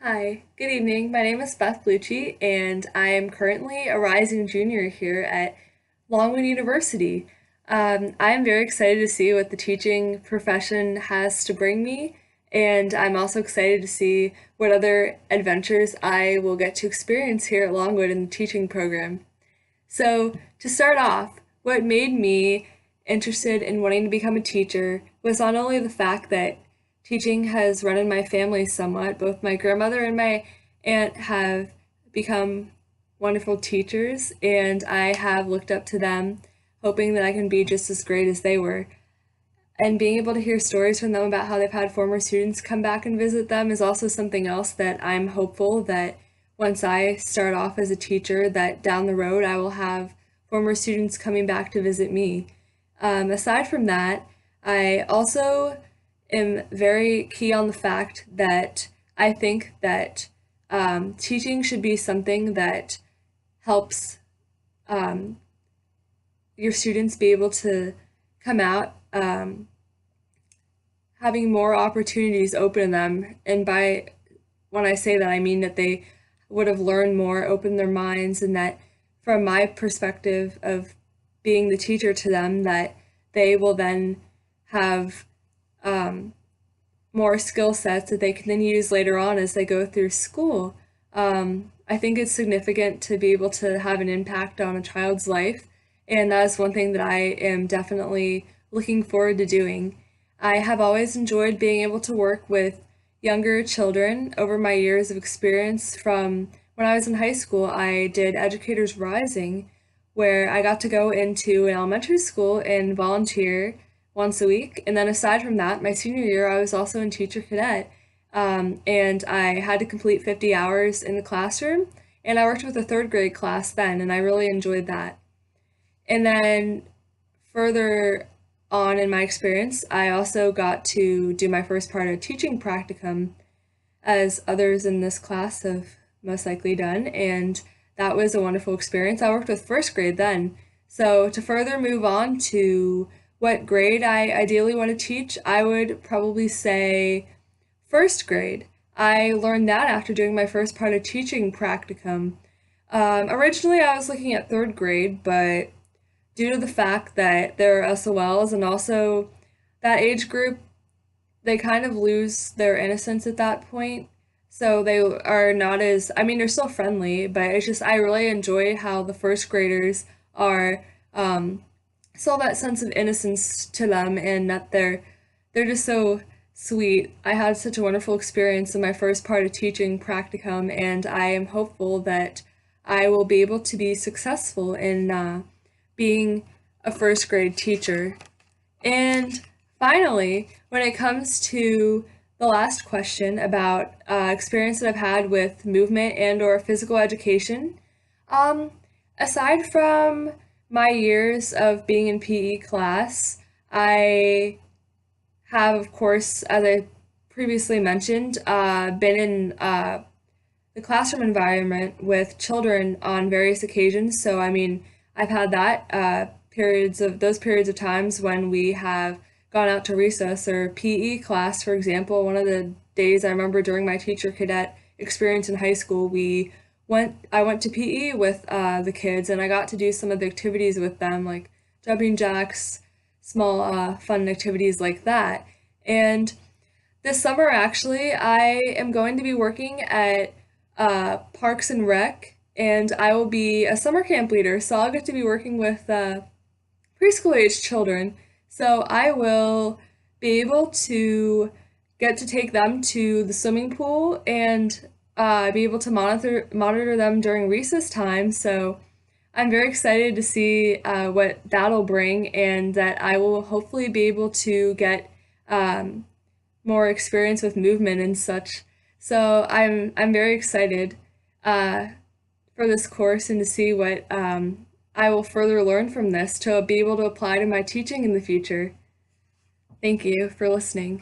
Hi, good evening. My name is Beth Lucci, and I am currently a rising junior here at Longwood University. I am very excited to see what the teaching profession has to bring me, and I'm also excited to see what other adventures I will get to experience here at Longwood in the teaching program. So, to start off, what made me interested in wanting to become a teacher was not only the fact that teaching has run in my family somewhat, both my grandmother and my aunt have become wonderful teachers, and I have looked up to them, hoping that I can be just as great as they were. And being able to hear stories from them about how they've had former students come back and visit them is also something else that I'm hopeful that once I start off as a teacher, that down the road I will have former students coming back to visit me. Aside from that, I also am very key on the fact that I think that teaching should be something that helps um, your students be able to come out having more opportunities open to them. And by when I say that, I mean that they would have learned more, opened their minds, and that from my perspective of being the teacher to them, that they will then have um, more skill sets that they can then use later on as they go through school. I think it's significant to be able to have an impact on a child's life, and that is one thing that I am definitely looking forward to doing. I have always enjoyed being able to work with younger children over my years of experience. From when I was in high school, I did Educators Rising, where I got to go into an elementary school and volunteer once a week. And then aside from that, my senior year, I was also in teacher cadet. And I had to complete 50 hours in the classroom. And I worked with a third grade class then, and I really enjoyed that. And then further on in my experience, I also got to do my first part of teaching practicum, as others in this class have most likely done, and that was a wonderful experience. I worked with first grade then. So to further move on to what grade I ideally want to teach, I would probably say first grade. I learned that after doing my first part of teaching practicum. Originally, I was looking at third grade, but due to the fact that there are SOLs and also that age group, they kind of lose their innocence at that point. So they are not as, I mean, they're still friendly, but it's just, I really enjoy how the first graders are, still that sense of innocence to them, and that they're just so sweet. I had such a wonderful experience in my first part of teaching practicum, and I am hopeful that I will be able to be successful in being a first grade teacher. And finally, when it comes to the last question about experience that I've had with movement and or physical education, um, aside from my years of being in PE class, I have, of course, as I previously mentioned, been in the classroom environment with children on various occasions. So, I mean, I've had that periods of times when we have gone out to recess or PE class, for example. One of the days I remember during my teacher cadet experience in high school, I went to PE with the kids, and I got to do some of the activities with them, like jumping jacks, small fun activities like that. And this summer, actually, I am going to be working at Parks and Rec, and I will be a summer camp leader. So I'll get to be working with preschool age children. So I will be able to get to take them to the swimming pool and be able to monitor them during recess time. So I'm very excited to see what that'll bring, and that I will hopefully be able to get more experience with movement and such. So I'm very excited uh, for this course, and to see what I will further learn from this to be able to apply to my teaching in the future. Thank you for listening.